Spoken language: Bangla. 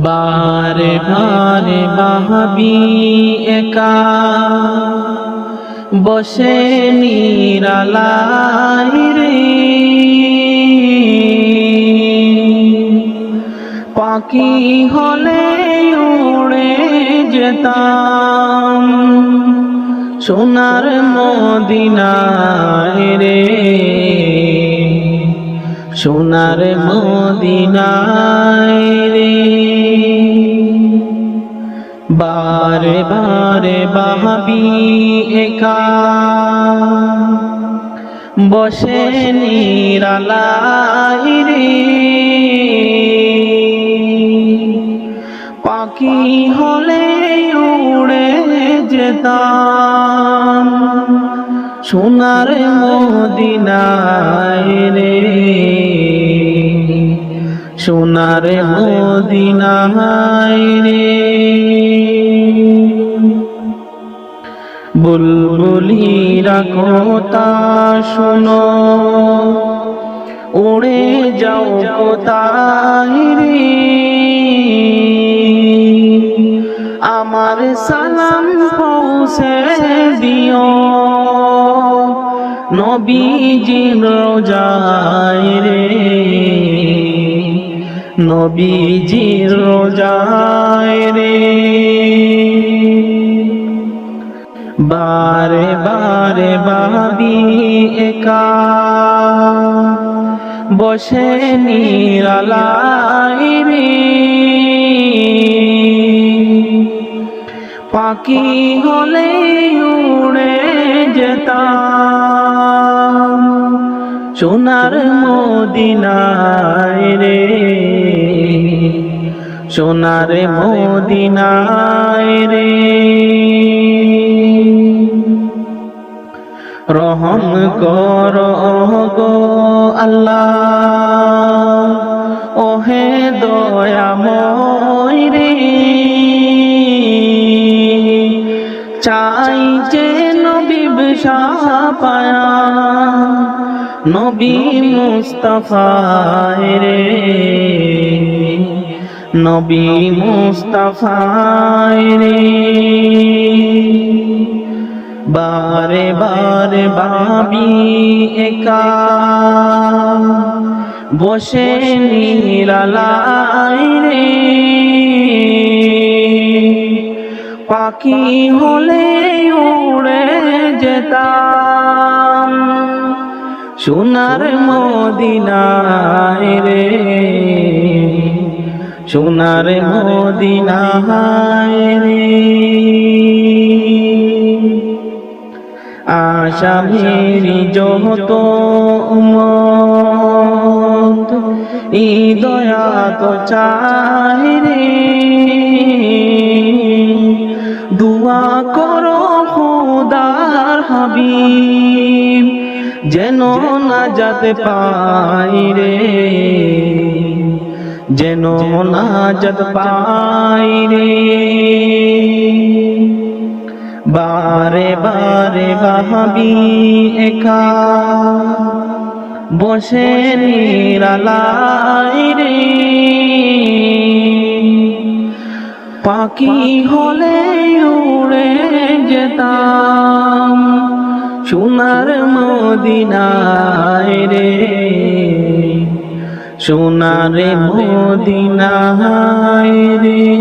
বারে বারে ভাবি একা বসে নিরালাই রে, পাখি হলে উড়ে যেতাম সোনার মদিনায় রে, সোনার মদিনায় রে। বারে বারে ভাবি একা বসে নিরালাই রে, পাখি হলে উড়ে যেতাম সোনার মদিনায় রে, সোনার মদিনায় রে। বুলবুলিরা কথা শোনো, উড়ে যাও কোথায় রে, আমার সালাম পৌঁছে দিও নবীজির রোজায় রে, নবীজির রোজায় রে। বারে বারে ভাবি একা বসে নিরালাই রে, পাখি হলে উড়ে যেতাম সোনার মদিনায় রে, সোনার মদিনায় রে। রহম কর গো আল্লাহ, ওহে দয়াময় রে, চাই যে নবী শাফায়া নবী মুস্তাফায় রে, নবী মুস্তাফায় রে। বারে বারে ভাবি একা বসে নিরালাই রে, পাখি হলে উড়ে যেতাম সোনার মদিনায় রে, সোনার মদিনায় রে। আশা মেরি যত উম্মত এই দয়া তো চাই রে, দুয়া করো খোদার হাবিব যেন নাজাত পাই রে, যেন নাজাত পাই রে। বারে বারে ভাবি একা বসে নিরালাই রে, পাখি হলে উড়ে যেতাম সোনার মদিনায় রে, সোনার মদিনায় রে।